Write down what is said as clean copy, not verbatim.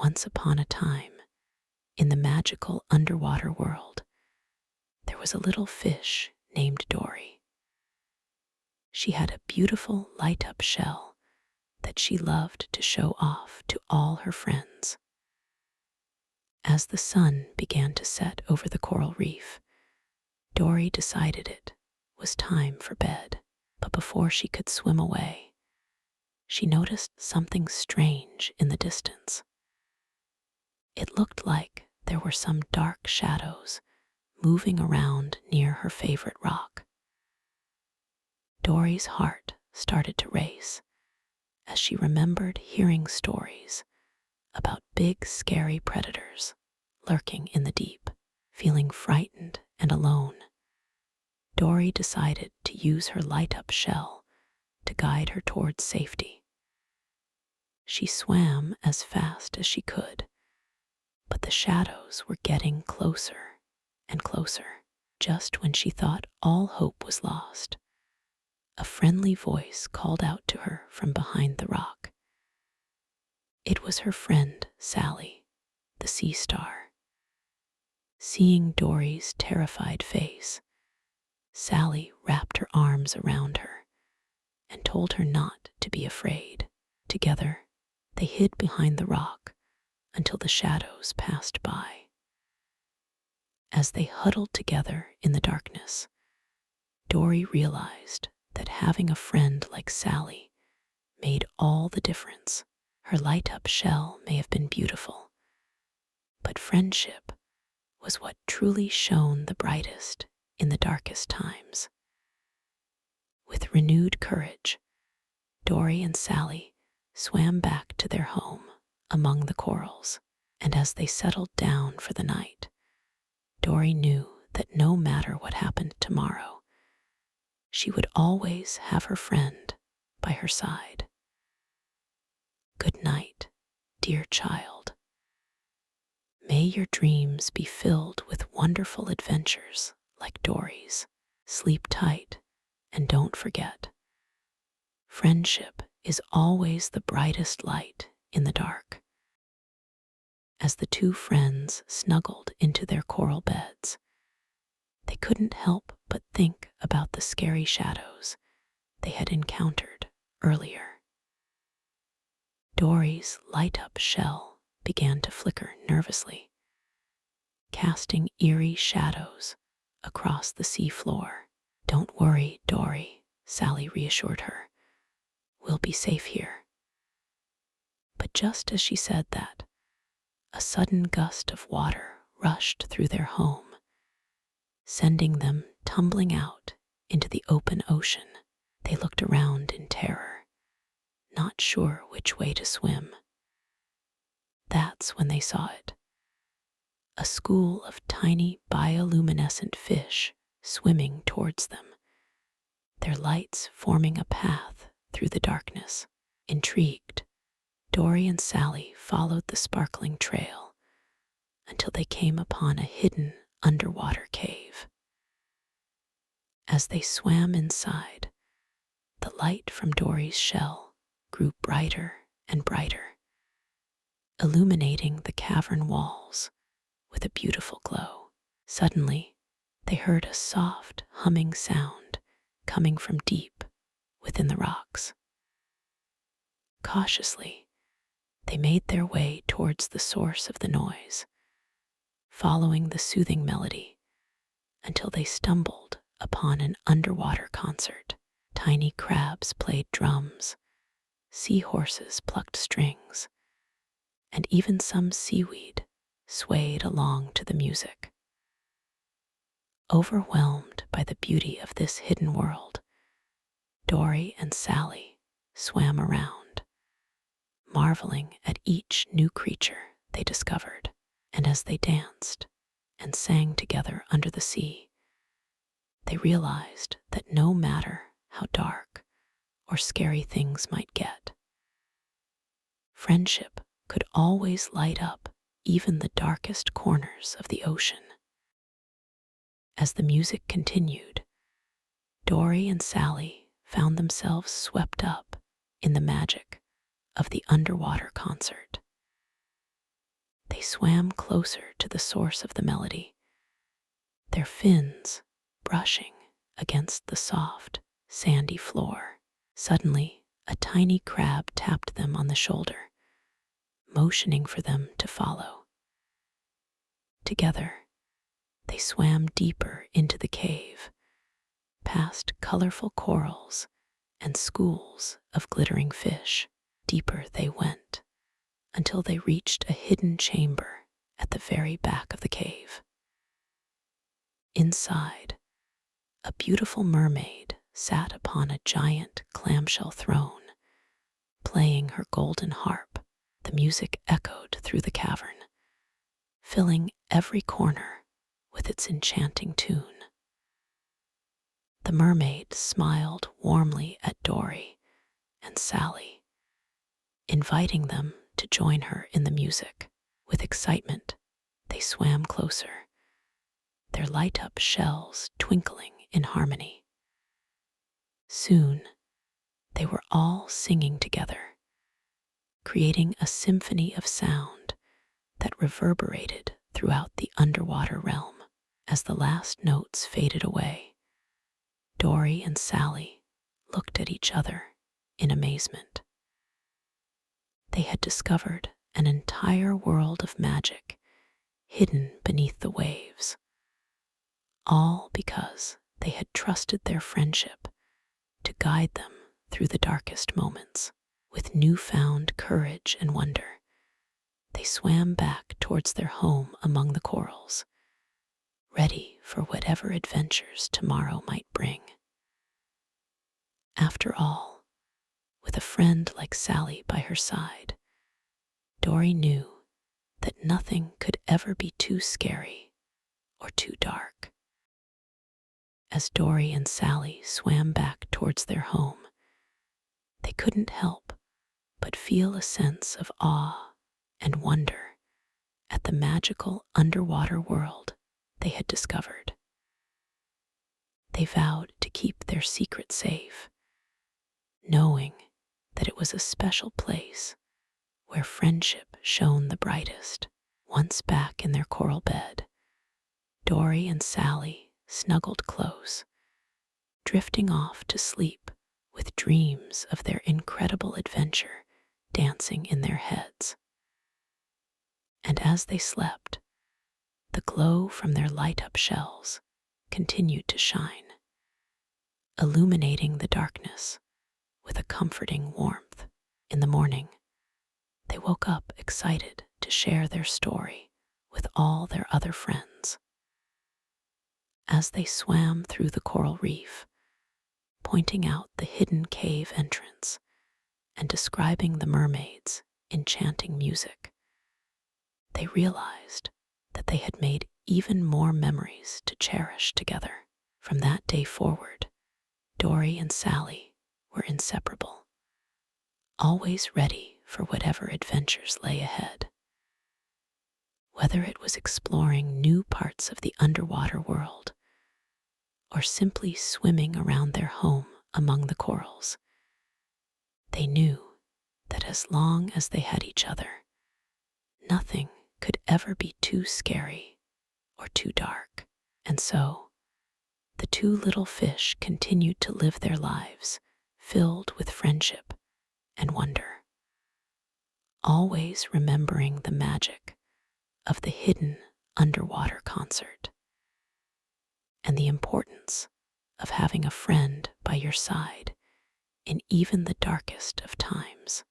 Once upon a time, in the magical underwater world, there was a little fish named Dory. She had a beautiful light-up shell that she loved to show off to all her friends. As the sun began to set over the coral reef, Dory decided it was time for bed. But before she could swim away, she noticed something strange in the distance. It looked like there were some dark shadows moving around near her favorite rock. Dory's heart started to race as she remembered hearing stories about big, scary predators lurking in the deep. Feeling frightened and alone, Dory decided to use her light-up shell to guide her towards safety. She swam as fast as she could, but the shadows were getting closer and closer. Just when she thought all hope was lost, a friendly voice called out to her from behind the rock. It was her friend, Sally, the sea star. Seeing Dory's terrified face, Sally wrapped her arms around her and told her not to be afraid. Together, they hid behind the rock until the shadows passed by. As they huddled together in the darkness, Dory realized that having a friend like Sally made all the difference. Her light-up shell may have been beautiful, but friendship was what truly shone the brightest in the darkest times. With renewed courage, Dory and Sally swam back to their home among the corals, and as they settled down for the night, Dory knew that no matter what happened tomorrow, she would always have her friend by her side. Good night, dear child. May your dreams be filled with wonderful adventures like Dory's. Sleep tight and don't forget, friendship is always the brightest light in the dark. As the two friends snuggled into their coral beds, they couldn't help but think about the scary shadows they had encountered earlier. Dory's light-up shell began to flicker nervously, casting eerie shadows across the sea floor. Don't worry, Dory, Sally reassured her. We'll be safe here. But just as she said that, a sudden gust of water rushed through their home, sending them tumbling out into the open ocean. They looked around in terror, not sure which way to swim. That's when they saw it. A school of tiny bioluminescent fish swimming towards them, their lights forming a path through the darkness. Intrigued, Dory and Sally followed the sparkling trail until they came upon a hidden underwater cave. As they swam inside, the light from Dory's shell grew brighter and brighter, illuminating the cavern walls with a beautiful glow. Suddenly, they heard a soft, humming sound coming from deep within the rocks. Cautiously, they made their way towards the source of the noise, following the soothing melody until they stumbled upon an underwater concert. Tiny crabs played drums, seahorses plucked strings, and even some seaweed swayed along to the music. Overwhelmed by the beauty of this hidden world, Dory and Sally swam around, marveling at each new creature they discovered. And as they danced and sang together under the sea, they realized that no matter how dark or scary things might get, friendship could always light up even the darkest corners of the ocean. As the music continued, Dory and Sally found themselves swept up in the magic of the underwater concert. swam closer to the source of the melody, their fins brushing against the soft, sandy floor. Suddenly, a tiny crab tapped them on the shoulder, motioning for them to follow. Together, they swam deeper into the cave, past colorful corals and schools of glittering fish. Deeper they went, until they reached a hidden chamber at the very back of the cave. Inside, a beautiful mermaid sat upon a giant clamshell throne, playing her golden harp. The music echoed through the cavern, filling every corner with its enchanting tune. The mermaid smiled warmly at Dory and Sally, inviting them to join her in the music. With excitement, they swam closer, their light-up shells twinkling in harmony. Soon, they were all singing together, creating a symphony of sound that reverberated throughout the underwater realm. As the last notes faded away, Dory and Sally looked at each other in amazement. They had discovered an entire world of magic hidden beneath the waves, all because they had trusted their friendship to guide them through the darkest moments. With newfound courage and wonder, they swam back towards their home among the corals, ready for whatever adventures tomorrow might bring. After all, with a friend like Sally by her side, Dory knew that nothing could ever be too scary or too dark. As Dory and Sally swam back towards their home, they couldn't help but feel a sense of awe and wonder at the magical underwater world they had discovered. They vowed to keep their secret safe, knowing that it was a special place where friendship shone the brightest. Once back in their coral bed, Dory and Sally snuggled close, drifting off to sleep with dreams of their incredible adventure dancing in their heads. And as they slept, the glow from their light-up shells continued to shine, illuminating the darkness with a comforting warmth. In the morning, they woke up excited to share their story with all their other friends. As they swam through the coral reef, pointing out the hidden cave entrance and describing the mermaid's enchanting music, they realized that they had made even more memories to cherish together. From that day forward, Dory and Sally were inseparable, always ready for whatever adventures lay ahead. Whether it was exploring new parts of the underwater world or simply swimming around their home among the corals, they knew that as long as they had each other, nothing could ever be too scary or too dark. And so, the two little fish continued to live their lives filled with friendship and wonder, always remembering the magic of the hidden underwater concert and the importance of having a friend by your side in even the darkest of times.